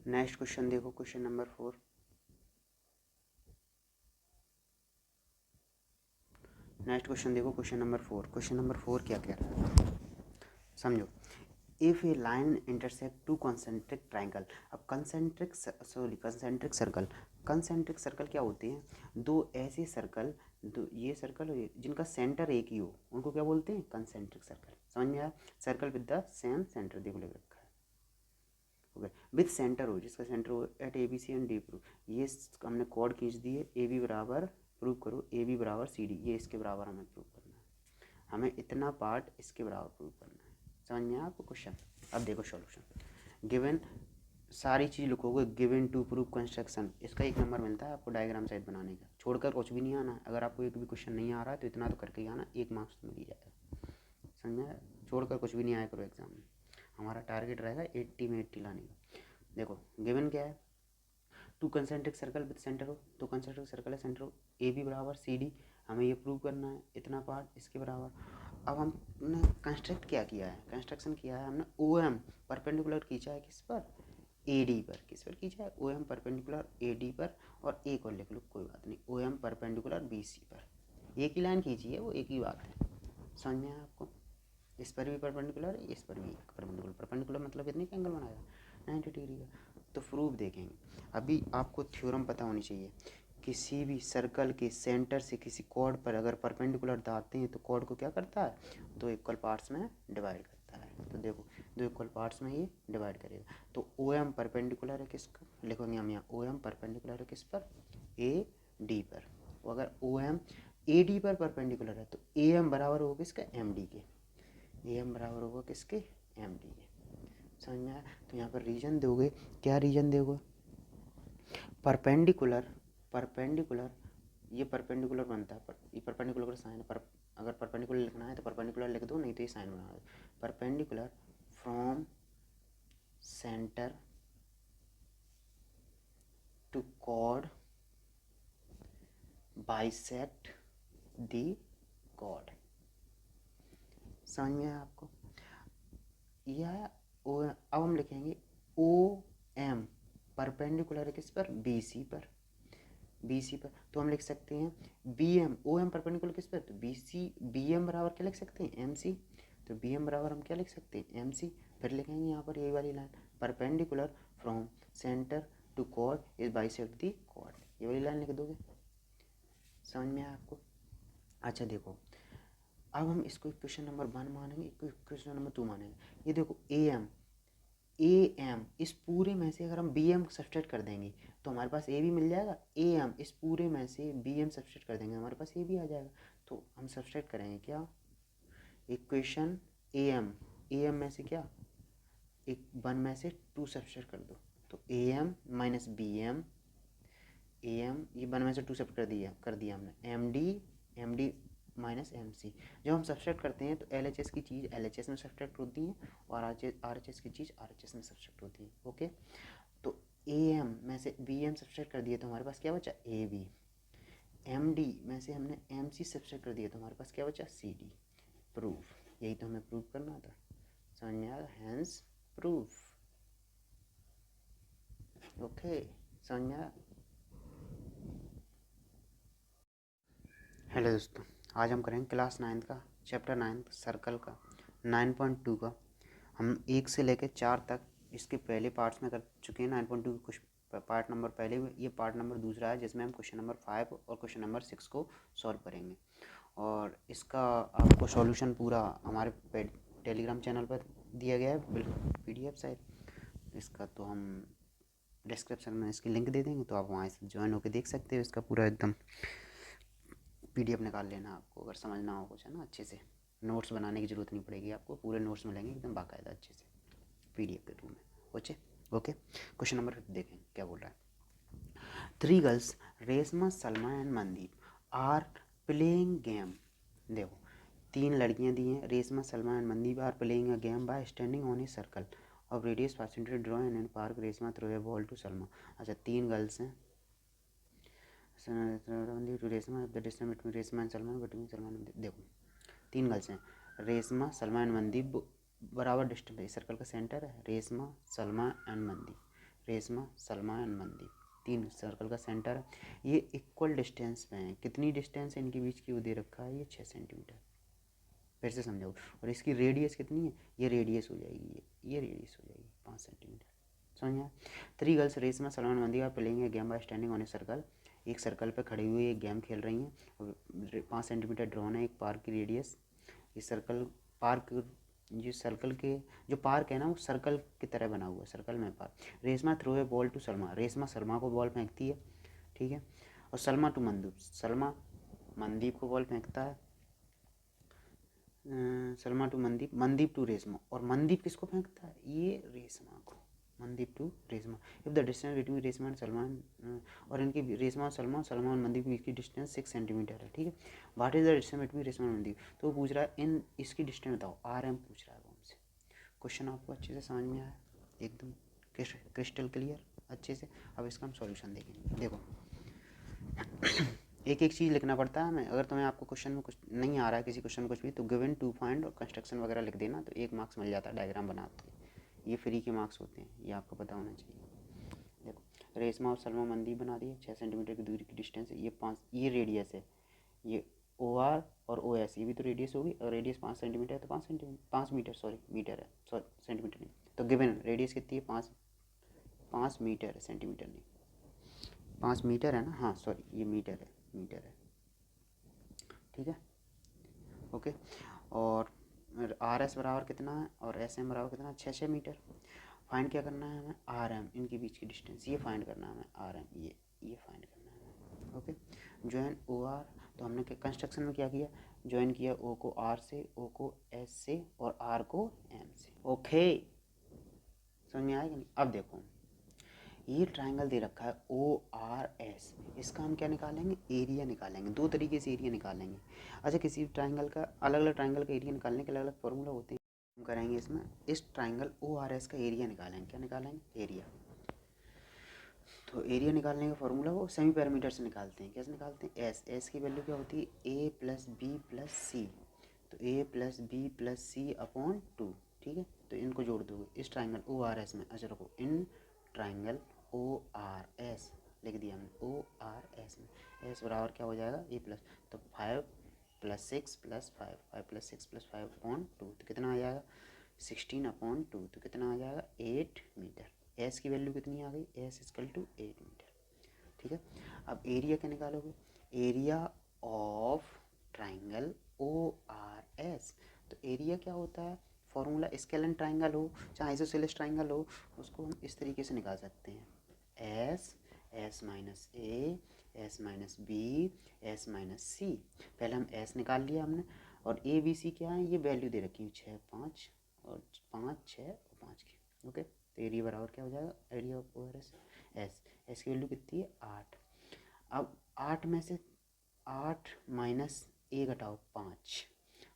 Next question देखो, question number 4। Next question देखो, question number 4। Question number 4 क्या कह रहा है, समझो। If A line intersect two concentric triangle. अब कंसेंट्रिक सर्कल, कंसेंट्रिक सर्कल क्या होते हैं, दो ऐसे सर्कल, दो ये सर्कल जिनका सेंटर एक ही हो, उनको क्या बोलते हैं, कंसेंट्रिक सर्कल। समझ में आया, circle with the same centre, देखो लिख रखा है, ओके, विद सेंटर हो, जिसका सेंटर हो at A B C and D prove. ये हमने कॉर्ड खींच दिए, ए बी बराबर प्रूव करो, ए बी बराबर सी डी, ये इसके बराबर हमें प्रूव करना है, हमें इतना पार्ट इसके बराबर प्रूव करना है। समझ में आया आपको क्वेश्चन। अब देखो सॉल्यूशन, गिवन सारी चीज़ लिखोगे, गिवन टू प्रूव कंस्ट्रक्शन, इसका 1 नंबर मिलता है आपको डायग्राम सहित बनाने का, छोड़कर कुछ भी नहीं आना है। अगर आपको एक भी क्वेश्चन नहीं आ रहा है तो इतना तो करके ही आना, 1 मार्क्स तो मिल ही जाएगा। समझ में आया, छोड़कर कुछ भी नहीं आया करो एग्जाम में, हमारा टारगेट रहेगा 80 में 80 लाने का। देखो गिवन क्या है, two concentric circle with centre हो, तो कंसेंट्रिक सर्कल है, सेंटर हो, ए बी बराबर सी डी, हमें ये प्रूव करना है, इतना पार्ट इसके बराबर। अब हमने कंस्ट्रक्ट क्या किया है, कंस्ट्रक्शन किया है हमने, ओ एम परपेंडिकुलर खींचा है किस पर, ए डी पर, किस पर खींचा है, O M perpendicular A D पर, और एक और लिख लो कोई बात नहीं, O M perpendicular B C पर, एक ही लाइन खींची है, वो एक ही बात है। समझ में आया आपको, इस पर भी परपेंडिकुलर है, इस पर भी परपेंडिकुलर, परपेंडिकुलर मतलब कितने का एंगल बनाएगा, 90 डिग्री का। तो प्रूफ देखेंगे, अभी आपको थ्योरम पता होनी चाहिए, किसी भी सर्कल के सेंटर से किसी कॉर्ड पर अगर परपेंडिकुलर दागते हैं तो कॉर्ड को क्या करता है, दो इक्वल पार्ट्स में डिवाइड करता है। तो देखो दो इक्वल पार्ट्स में ये डिवाइड करेगा, तो ओ एम परपेंडिकुलर है किसका, लिखोगे हम यहाँ ओ एम परपेंडिकुलर है किस पर, ए डी पर। अगर ओ एम ए डी पर परपेंडिकुलर है तो ए एम बराबर होगा किसका, एम डी के, ए एम बराबर होगा किसके, एम डी के। समझ में आया, तो यहाँ पर रीजन दोगे, क्या रीजन दोगे, परपेंडिकुलर, परपेंडिकुलर, ये परपेंडिकुलर बनता है, ये परपेंडिकुलर का साइन पर, अगर परपेंडिकुलर लिखना है तो परपेंडिकुलर लिख दो, नहीं तो ये साइन बना दो, perpendicular from centre to chord bisect the chord. समझ में आया आपको, यह ओ, अब हम लिखेंगे ओ एम परपेंडिकुलर है किस पर, बी सी पर, बी सी पर, तो हम लिख सकते हैं B M, O M perpendicular किस पर, तो बी सी, बी एम बराबर क्या लिख सकते हैं, एम सी, तो बी एम बराबर हम क्या लिख सकते हैं, एम सी। फिर लिखेंगे यहाँ पर यही वाली line, perpendicular from centre to chord is bisect the chord, ये वाली लाइन लिख दोगे। समझ में आया आपको। अच्छा देखो, अब हम इसको क्वेश्चन नंबर 1 मानेंगे, क्वेश्चन नंबर 2 मानेंगे। ये देखो ए एम, ए एम, इस पूरे में से अगर हम बी एम सब्सट्रैक्ट कर देंगे तो हमारे पास ए भी मिल जाएगा, ए एम इस पूरे में से बी एम सब्सट्रैक्ट कर देंगे हमारे पास ए भी आ जाएगा। तो हम सब्सट्रैक्ट करेंगे क्या, इक्वेशन ए एम में से क्या, एक 1 में से 2 सब्सट्रैक्ट कर दो, तो A M minus B M, A M ये 1 में से 2 सब्सट्रैक्ट कर दिया हमने, M D minus M C. जब हम सब्सट्रैक्ट करते हैं तो एल एच एस की चीज़ एल एच एस में सब्सट्रैक्ट होती है, और आर एच एस की चीज़ आर एच एस में सब्सट्रैक्ट होती है, ओके। तो ए एम में से बी एम सब्सट्रैक्ट कर दिया तो हमारे पास क्या बचा, ए बी, एम डी में से हमने एम सी सब्सट्रैक्ट कर दिया तो हमारे पास क्या बचा, सी डी। प्रूफ, यही तो हमें प्रूफ करना था, समझ में आया, हैंस प्रूफ, ओके, समझ में आया। हेलो दोस्तों, आज हम करेंगे क्लास 9 का चैप्टर 9 सर्कल का 9.2 का। हम 1 से लेकर 4 तक इसके पहले पार्ट्स में कर चुके हैं। 9.2 के कुछ पार्ट नंबर पहले हुए, ये पार्ट नंबर दूसरा है जिसमें हम क्वेश्चन नंबर 5 और क्वेश्चन नंबर 6 को सॉल्व करेंगे। और इसका आपको सॉल्यूशन पूरा हमारे टेलीग्राम चैनल पर दिया गया है, बिल्कुल PDF शायद इसका, तो हम डिस्क्रिप्शन में इसकी लिंक दे देंगे, तो आप वहाँ से ज्वाइन होकर देख सकते हो। इसका पूरा एकदम PDF निकाल लेना आपको, अगर समझना हो कुछ, है ना, अच्छे से। नोट्स बनाने की ज़रूरत नहीं पड़ेगी आपको, पूरे नोट्स मिलेंगे एकदम बाकायदा अच्छे से PDF के थ्रू में, ओके। क्वेश्चन नंबर देखें क्या बोल रहा है। 3 girls Reshma, Salma and Mandeep are playing game. देखो 3 लड़कियां दी हैं, Reshma, Salma and Mandeep are playing a game by standing on a circle of radius 5 centimetre draw in park, Reshma throw a ball to Salma. अच्छा 3 गर्ल्स हैं, Reshma the distance between Reshma and Salman between Salman and, देखो 3 girls हैं, Reshma, Salma and Mandeep, बराबर distance है, सर्कल का centre है Reshma, Salma and Mandeep. Reshma, Salma and Mandeep, 3 circle का centre है। ये इक्वल डिस्टेंस में है। कितनी डिस्टेंस है इनके बीच की वो दे रखा है, ये 6 सेंटीमीटर। फिर से समझाओ। और इसकी रेडियस कितनी है, ये रेडियस हो जाएगी, ये रेडियस हो जाएगी 5 सेंटीमीटर। समझ में आया। 3 girls Reshma, Salma and Mandeep are playing a game by standing on a circle. एक सर्कल पे खड़ी हुई एक गेम खेल रही हैं और 5 सेंटीमीटर ड्रॉन है एक पार्क की रेडियस। ये सर्कल पार्क, ये सर्कल के जो पार्क है ना वो सर्कल की तरह बना हुआ है, सर्कल में park. Reshma throw a ball to Salma, Reshma Salma को बॉल फेंकती है, ठीक है। और सलमा टू मंदीप, सलमा मनदीप को बॉल फेंकता है। सलमा टू मनदीप, मनदीप टू रेशमा, और मनदीप किसको फेंकता है, ये रेशमा को, Mandeep to Reshma. If the distance between Reshma and Salma, और इनकी रेशमा और सलमा और मनदीप के बीच की डिस्टेंस 6 सेंटीमीटर है, ठीक है। What is the distance between Reshma and Mandeep, तो वो पूछ रहा है इन इसकी डिस्टेंस बताओ, RM पूछ रहा है वो हमसे। क्वेश्चन आपको अच्छे से समझ में आया, एकदम क्रिस्टल क्लियर अच्छे से। अब इसका हम सॉल्यूशन देखेंगे। देखो एक एक चीज़ लिखना पड़ता है हमें। अगर तुम्हें आपको क्वेश्चन में कुछ नहीं आ रहा है, किसी क्वेश्चन में कुछ भी, तो गिवन टू फाइंड और कंस्ट्रक्शन वगैरह लिख देना, तो 1 मार्क्स मिल जाता है। डायग्राम बनाते ये फ्री के मार्क्स होते हैं, ये आपको पता होना चाहिए। देखो रेशमा और सलमा मनदीप बना दिए, 6 सेंटीमीटर की दूरी की डिस्टेंस है, ये 5, ये रेडियस है, ये OR और OS, ये भी तो रेडियस होगी, और रेडियस 5 सेंटीमीटर है, तो 5 मीटर, सॉरी मीटर है, सॉरी सेंटीमीटर नहीं। तो गिवन रेडियस कितनी है, 5 मीटर है, सेंटीमीटर नहीं, 5 मीटर है ना, हाँ सॉरी ये मीटर है, मीटर है, ठीक है, ओके। और RS बराबर कितना है और SM बराबर कितना है, 6 मीटर। फाइंड क्या करना है हमें, RM, इनके बीच की डिस्टेंस ये फाइंड करना है हमें, RM ये फाइंड करना है हमें, ओके। ज्वाइन OR, तो हमने कंस्ट्रक्शन में क्या किया, ज्वाइन किया O को R से, O को S से और R को M से, ओके। समझ में आएगा नहीं। अब देखो ये ट्राइंगल दे रखा है ORS, इसका हम क्या निकालेंगे, एरिया निकालेंगे। 2 तरीके से एरिया निकालेंगे। अच्छा किसी ट्राइंगल का अलग अलग ट्राइंगल का एरिया निकालने के अलग अलग फॉर्मूला होते हैं, हम करेंगे इसमें। इस ट्राइंगल ORS का एरिया निकालेंगे, क्या निकालेंगे, एरिया। तो एरिया निकालने का फॉर्मूला वो सेमी पैरामीटर से निकालते हैं। कैसे निकालते हैं, एस की वैल्यू क्या होती है, A + B + C, तो A + B + C अपॉन 2, ठीक है। तो इनको जोड़ दोगे इस ट्राइंगल ORS में। अच्छा रखो, इन ट्राइंगल ORS लिख दिया हमने, ORS में S बराबर क्या हो जाएगा, A+, तो 5 + 6 + 5, 5 + 6 + 5 अपॉन 2, तो कितना आ जाएगा 16 अपॉन 2, तो कितना आ जाएगा 8 मीटर। S की वैल्यू कितनी आ गई, S = 8 मीटर, ठीक है। अब एरिया क्या निकालोगे, एरिया ऑफ ट्राइंगल ORS, तो एरिया क्या होता है, फॉर्मूला स्केलन ट्राइंगल हो चाहे आइसोसेलेस ट्राइंगल हो, उसको हम इस तरीके से निकाल सकते हैं, S S - A S - B S - C। पहले हम S निकाल लिया हमने, और A B C क्या है, ये वैल्यू दे रखी है 6 5 और 5 6 और 5 की, ओके। तो एरिया बराबर क्या हो जाएगा, एरिया ऑफ ORS S की वैल्यू कितनी है 8। अब 8 में से 8 माइनस A घटाओ 5,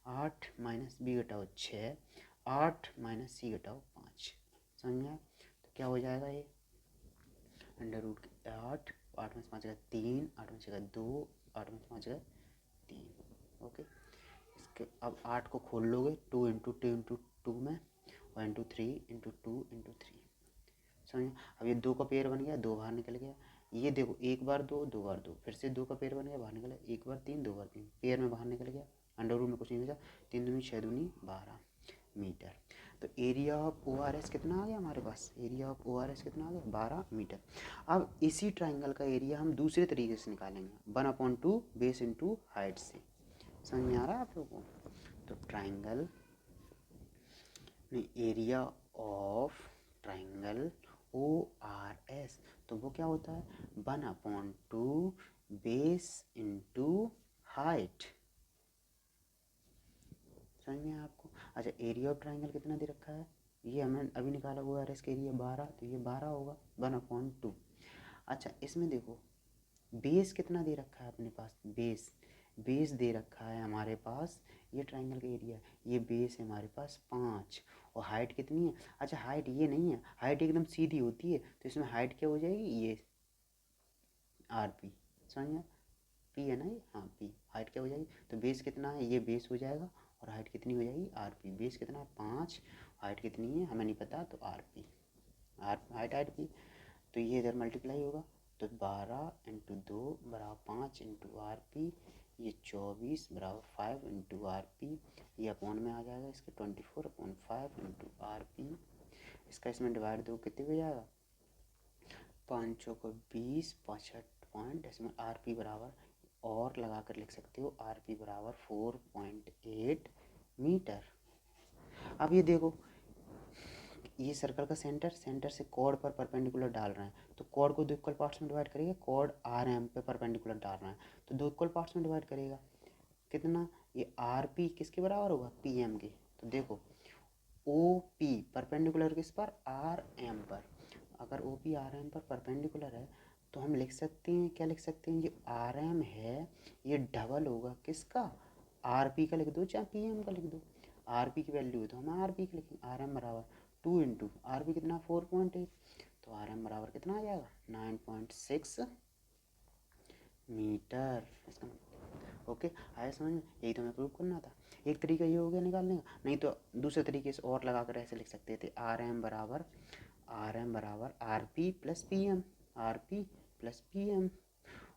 8 माइनस B घटाओ 6, 8 माइनस C घटाओ 5, समझ में आया। तो क्या हो जाएगा ये √8, 8 में से 5 गया 3, 8 में से 2, 8 में से 5 गया 3, ओके। इसके अब 8 को खोल लोगे 2 × 2 × 2 में, और × 3 × 2 × 3, समझ। अब ये 2 का पेयर बन गया, 2 बाहर निकल गया। ये देखो 1 बार 2, 2 बार 2, फिर से 2 का पेयर बन गया, बाहर निकला, 1 बार 3, 2 बार 3, पेयर में बाहर निकल गया, अंडर रूट में कुछ नहीं बचा, 3 दूनी 6 दूनी 12 मीटर। तो एरिया ऑफ ORS कितना आ गया हमारे पास, एरिया ऑफ ORS कितना आ गया 12 मीटर। अब इसी ट्राइंगल का एरिया हम दूसरे तरीके से निकालेंगे, 1/2 बेस इंटू हाइट से। समझ में आ रहा है आप लोगों को। तो ट्राइंगल में एरिया ऑफ ट्राइंगल ORS, तो वो क्या होता है 1/2 बेस इंटू हाइट। समझ में आपको। अच्छा एरिया ऑफ ट्राइंगल कितना दे रखा है, ये हमें अभी निकाला ORS के एरिया 12, तो ये 12 होगा 1/2। अच्छा इसमें देखो बेस कितना दे रखा है अपने पास, बेस दे रखा है हमारे पास, ये ट्राइंगल का एरिया, ये बेस है हमारे पास 5, और हाइट कितनी है। अच्छा हाइट ये नहीं है, हाइट एकदम सीधी होती है, तो इसमें हाइट क्या हो जाएगी, ये RP, समझ में, P है ना ये, हाँ P, हाइट क्या हो जाएगी, तो बेस कितना है, ये बेस हो जाएगा, और हाइट कितनी हो जाएगी RP। बेस कितना है 5, हाइट कितनी है हमें नहीं पता, तो RP, हाइट RP। तो ये इधर मल्टीप्लाई होगा, तो 12 इंटू 2 बराबर 5 इंटू आर पी, ये 24 बराबर 5 इंटू आर पी, ये अपॉन में आ जाएगा इसके 24/5 इंटू आर पी। इसका इसमें डिवाइड दो कितने हो जाएगा, 5 को 20, 65 पॉइंट इसमें आर पी बराबर और लगा कर लिख सकते हो, आर पी बराबर 4.8 मीटर। अब ये देखो, ये सर्कल का सेंटर से कॉर्ड पर परपेंडिकुलर डाल रहे हैं, तो कॉर्ड को दो इक्वल पार्ट्स में डिवाइड करेगा, कॉर्ड आर एम पे परपेंडिकुलर डाल रहे हैं तो दो इक्वल पार्ट्स में डिवाइड करेगा। कितना, ये आर पी किसके बराबर होगा, पी एम के। तो देखो ओ पी परपेंडिकुलर किस पर, आर एम पर। अगर ओ पी आर एम पर परपेंडिकुलर है तो हम लिख सकते हैं, क्या लिख सकते हैं, ये आर एम है, ये डबल होगा किसका, आर पी का लिख दो चाहे पी एम का लिख दो। आर पी की वैल्यू है तो हम आर पी की लिखेंगे, आर एम बराबर 2 इंटू आर पी कितना 4.8, तो आर एम बराबर कितना आ जाएगा 9.6 मीटर। इसका ओके आया समझ में, यही तो हमें प्रूव करना था। एक तरीका ये हो गया निकालने का, नहीं तो दूसरे तरीके से और लगा कर ऐसे लिख सकते थे, आर एम बराबर R P plus P M, R P plus P M.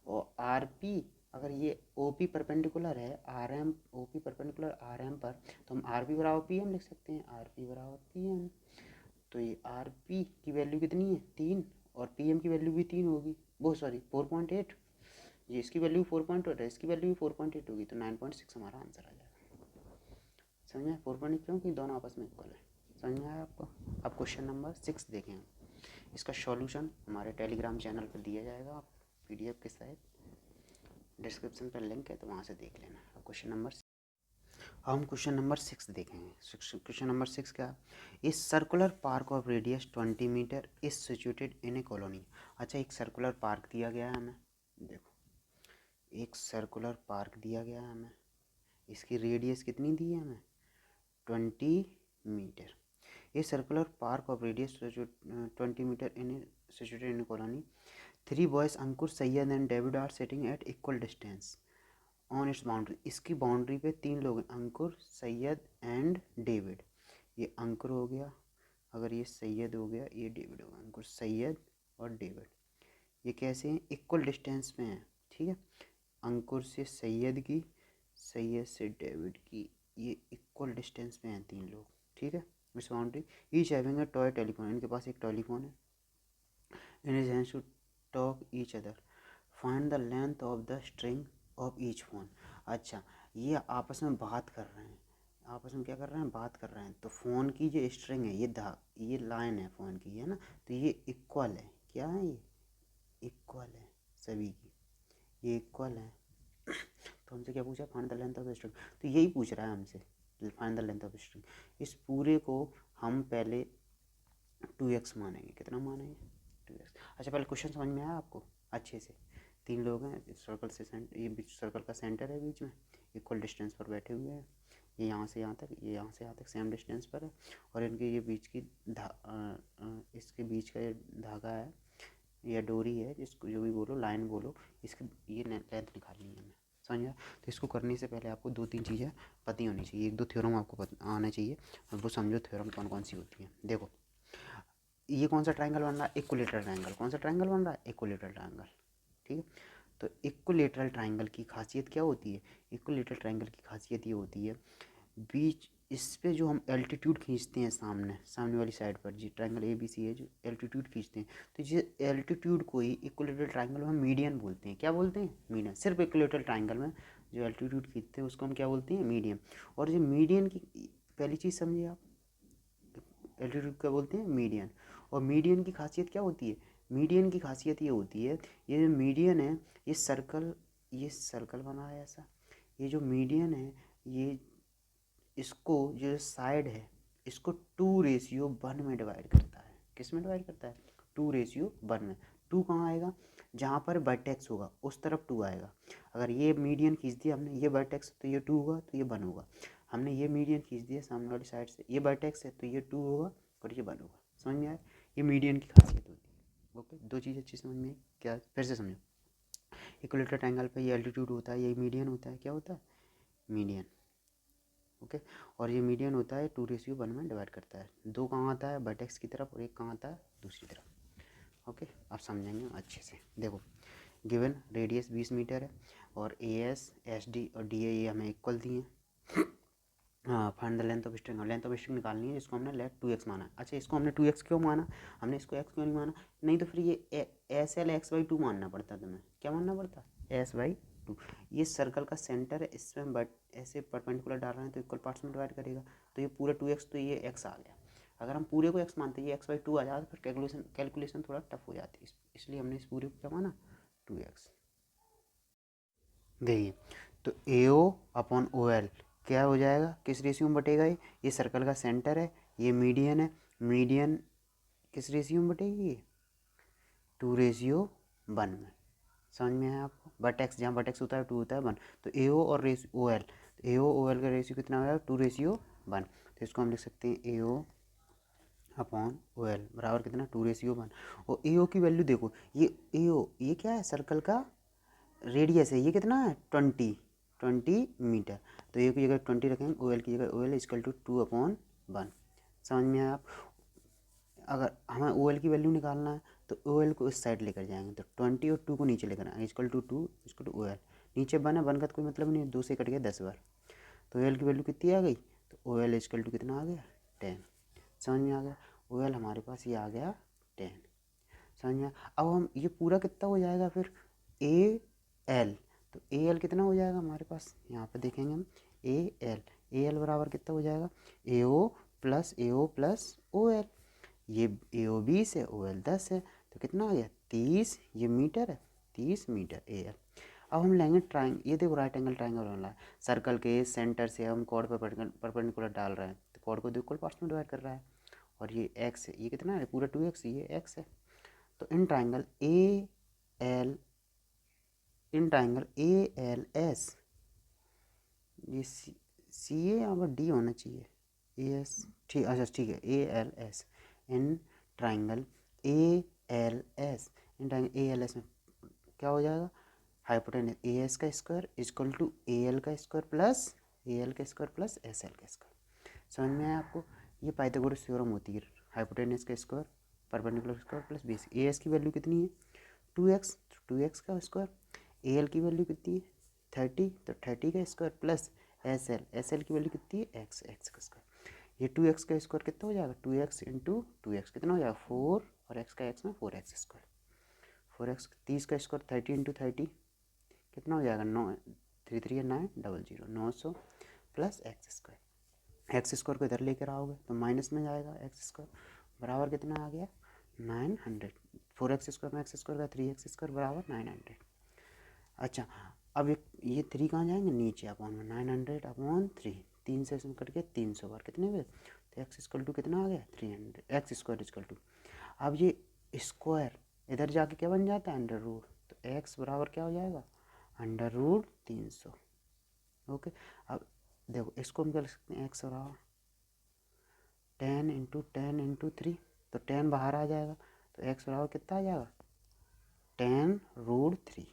और आर पी अगर ये ओ पी परपेंडिकुलर है R M, O P perpendicular R M पर, तो हम आर पी बराबर पी एम लिख सकते हैं, आर पी बराबर पी एम। तो ये आर पी की वैल्यू कितनी है 3, और पी एम की वैल्यू भी 3 होगी, वो सॉरी 4.8, ये इसकी वैल्यू 4.8 है, इसकी वैल्यू भी 4.8 होगी, तो 9.6 हमारा आंसर आ जाएगा। समझ में, 4.8 क्यों, कि दोनों आपस में इक्वल है। समझ में आया आपको। अब क्वेश्चन नंबर 6 देखें, इसका सॉल्यूशन हमारे टेलीग्राम चैनल पर दिया जाएगा, आप पीडीएफ के साथ डिस्क्रिप्शन पर लिंक है तो वहाँ से देख लेना। अब क्वेश्चन नंबर, हम क्वेश्चन नंबर 6 देखेंगे। क्वेश्चन नंबर 6 क्या, a circular park of radius 20 metre is situated in a colony. अच्छा, एक सर्कुलर पार्क दिया गया है हमें, देखो एक सर्कुलर पार्क दिया गया है हमें, इसकी रेडियस कितनी दी है हमें 20 मीटर। ये circular park of radius 20 metre in situated in colony. 3 boys Ankur Syed and David are sitting at equal distance on its boundary. इसकी बाउंड्री पे 3 लोग हैं, अंकुर सैयद एंड डेविड। ये अंकुर हो गया, अगर ये सैयद हो गया, ये डेविड होगा, अंकुर सैयद और डेविड। ये कैसे हैं, इक्वल डिस्टेंस में हैं, ठीक है, अंकुर से सैयद की, सैयद से डेविड की, ये इक्वल डिस्टेंस में हैं 3 लोग, ठीक है। इस boundary each having a toy telephone, इनके पास एक टेलीफोन है, in his hands to talk each other, find the length of the string of each phone. अच्छा, ये आपस में बात कर रहे हैं, आपस में क्या कर रहे हैं, बात कर रहे हैं, तो फ़ोन की जो स्ट्रिंग है, ये लाइन है फ़ोन की, है ना, तो ये इक्वल है, क्या है, ये इक्वल है सभी की, ये इक्वल है। तो हमसे क्या पूछा, find the length of the string, तो यही पूछ रहा है हमसे, find the length of the string. इस पूरे को हम पहले 2x मानेंगे, कितना मानेंगे 2x। अच्छा, पहले क्वेश्चन समझ में आया आपको अच्छे से। 3 लोग हैं, सर्कल से ये बीच सर्कल का सेंटर है, बीच में इक्वल डिस्टेंस पर बैठे हुए हैं, ये यहाँ से यहाँ तक, ये यहाँ से यहाँ तक सेम डिस्टेंस पर है, और इनके ये बीच की इसके बीच का ये धागा है या डोरी है, जिसको जो भी बोलो, लाइन बोलो, इसकी ये लेंथ निकालनी है हमें, समझ में। तो इसको करने से पहले आपको 2-3 चीज़ें पता होनी चाहिए, 1-2 थ्योरम आपको आना चाहिए, और वो समझो थ्योरम कौन कौन सी होती हैं। देखो ये कौन सा ट्रायंगल बन रहा है, इक्विलेटरल ट्रायंगल। कौन सा ट्रायंगल बन रहा है, इक्विलेटरल ट्रायंगल, ठीक है। तो इक्विलेटरल ट्रायंगल की खासियत क्या होती है, इक्विलेटरल ट्रायंगल की खासियत ये होती है, बीच इस पे जो हम एल्टीट्यूड खींचते हैं, सामने वाली साइड पर जी ट्रायंगल ए बी सी है, जो एल्टीट्यूड खींचते हैं, तो ये एल्टीट्यूड को ही इक्विलेटरल ट्रायंगल में मीडियन बोलते हैं। क्या बोलते हैं, मीडियन। सिर्फ इक्विलेटरल ट्रायंगल में जो एल्टीट्यूड खींचते हैं उसको हम क्या बोलते हैं, मीडियन। और जो मीडियन की पहली चीज़ समझिए आप, एल्टीट्यूड क्या बोलते हैं, मीडियन। और मीडियन की खासियत क्या होती है, मीडियन की खासियत ये होती है, ये जो मीडियन है, ये सर्कल बना है ऐसा, ये जो मीडियन है, ये इसको जो साइड है इसको 2:1 में डिवाइड करता है। किस में डिवाइड करता है, 2:1 में। 2 कहाँ आएगा, जहाँ पर वर्टेक्स होगा उस तरफ 2 आएगा। अगर ये मीडियन खींच दिया हमने, ये वर्टेक्स, तो ये 2 होगा, तो ये 1 होगा। हमने ये मीडियन खींच दिया सामने वाली साइड से, ये वर्टेक्स है, तो ये 2 होगा और ये 1 होगा। समझ में आया, ये मीडियन की खासियत होती है। ओके, 2 चीज़ अच्छी समझ में आई क्या, फिर से समझो। इक्विलेटरल ट्रायंगल पे ये एल्टीट्यूड होता है, ये मीडियन होता है, क्या होता है, मीडियन। ओके, और ये मीडियन होता है 2:1 में डिवाइड करता है। 2 कहाँ आता है, वर्टेक्स की तरफ, और 1 कहाँ आता है, दूसरी तरफ। ओके, अब समझेंगे अच्छे से। देखो गिवन रेडियस 20 मीटर है और ए एस एस डी और डी ए ये हमें इक्वल दिए हैं। हाँ, find the length of string, length of string निकालनी है जिसको हमने लेट 2x माना। अच्छा, इसको हमने 2x क्यों माना, हमने इसको x क्यों नहीं माना, नहीं तो फिर ये एस एल एक्स बाई 2 मानना पड़ता, तुम्हें क्या मानना पड़ता, s/2। ये सर्कल का सेंटर है, इसमें बट ऐसे परपेंडिकुलर डाल रहे हैं तो इक्वल पार्ट्स में डिवाइड करेगा, तो ये पूरा 2x, तो ये x आ गया। अगर हम पूरे को x मानते ये x/2 आ जाता, फिर कैलकुलेशन थोड़ा टफ हो जाती, इसलिए हमने इस पूरे को क्या माना 2x। देखिए तो AO अपॉन OL क्या हो जाएगा, किस रेशियो में बटेगा, ये सर्कल का सेंटर है, ये मीडियन है, मीडियन किस रेशियो में बटेगी, ये 2:1 में। समझ में आया आपको, बट एक्स जहाँ बट एक्स होता है 2 होता है 1, तो AO और OL, तो AO OL का रेशियो कितना हो जाएगा 2:1, तो इसको हम लिख सकते हैं AO अपॉन OL बराबर कितना 2:1। और AO की वैल्यू देखो, ये AO ये क्या है, सर्कल का रेडियस है, ये कितना है 20 मीटर, तो ए की जगह 20 रखेंगे, OL की जगह OL इक्वल टू 2/1। समझ में आया आप। अगर हमें OL की वैल्यू निकालना है तो OL को इस साइड लेकर जाएंगे, तो 20 और 2 को नीचे लेकर आएंगे, equal to 2 equal to OL, नीचे 1 है, 1 का तो कोई मतलब नहीं है, 2 से कट गया 10 बार, तो OL की वैल्यू कितनी आ गई, तो OL इक्वल टू कितना आ गया 10। समझ में आ गया, OL हमारे पास ये आ गया 10। समझ में। अब हम ये पूरा कितना हो जाएगा फिर AL, तो AL कितना हो जाएगा हमारे पास, यहाँ पे देखेंगे हम AL बराबर कितना हो जाएगा AO प्लस OL, ये AO 20 है, OL 10 है, तो कितना आ गया 30, ये मीटर है 30 मीटर AL। अब हम लेंगे ये देखो राइट एंगल ट्राइंगल वाला है, सर्कल के सेंटर से हम कॉर्ड पर परपेंडिकुलर डाल रहे हैं, तो कॉर्ड को दो इक्वल पार्ट्स में डिवाइड कर रहा है, और ये x है, ये कितना है पूरा 2x, ये x है, तो इन ट्राइंगल ALS, ये सी ए यहाँ पर डी होना चाहिए, AS ठीक, अच्छा ठीक है, ALS इन ट्राइंगल ALS में क्या हो जाएगा, हाइपोटेनस AS का स्क्वायर इक्वल टू AL का स्क्वायर प्लस SL का स्क्वायर। समझ में आया आपको, ये पाइथागोरस थ्योरम होती है, हाइपोटेनस का square perpendicular square plus base. AS की वैल्यू कितनी है 2x, तो 2x का स्क्वायर, AL की वैल्यू कितनी है 30, तो 30 का स्क्वायर प्लस SL की वैल्यू कितनी है x का स्क्वायर, ये 2x का स्क्वायर कितना हो जाएगा 2x इंटू 2x कितना हो जाएगा 4, और x का x में 4x स्क्वायर, 4x 30 का स्क्वायर 30 इंटू 30 कितना हो जाएगा 9, 3 3 9 00, 900 प्लस x स्क्वायर को इधर लेकर आओगे तो माइनस में जाएगा x स्क्वायर, बराबर कितना आ गया 900, 4x स्क्वायर में x स्क्वायर का 3x स्क्वायर बराबर 900। अच्छा, अब ये 3 कहाँ जाएंगे नीचे, अपॉन में 900 अपॉन 3, 3 से इसमें कट के 300 बार कितने हुए, तो x इक्वल टू कितना आ गया 300, x स्क्वायर इक्वल टू, अब ये स्क्वायर इधर जाके क्या बन जाता है अंडर रूट, तो x बराबर क्या हो जाएगा अंडर रूट 300। ओके, अब देखो इसको हम क्या लिख सकते हैं, x बराबर 10 इंटू 3, तो 10 बाहर आ जाएगा, तो x बराबर कितना आ जाएगा 10√3।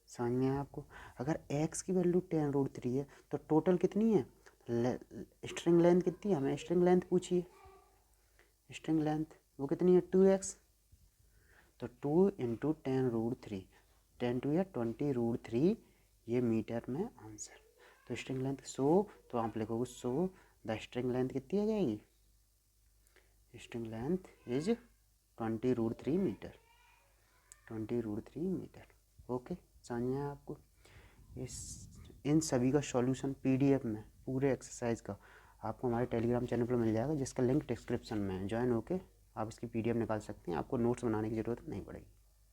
समझ में आया आपको, अगर x की वैल्यू 10√3 है तो टोटल कितनी है, स्ट्रिंग लेंथ कितनी है, हमें स्ट्रिंग लेंथ पूछिए, स्ट्रिंग लेंथ वो कितनी है 2x, तो 2 इंटू 10√3, 10 टू या 20√3, ये मीटर में आंसर, तो स्ट्रिंग लेंथ 100, तो आप लिखोगे 100, द स्ट्रिंग लेंथ कितनी आ जाएगी, string length is 20√3 metre, 20√3 metre. Okay, समझ में आया आपको। इस इन सभी का सॉल्यूशन PDF में पूरे एक्सरसाइज का आपको हमारे टेलीग्राम चैनल पर मिल जाएगा, जिसका लिंक डिस्क्रिप्शन में है, ज्वाइन होके आप इसकी PDF निकाल सकते हैं, आपको नोट्स बनाने की ज़रूरत नहीं पड़ेगी।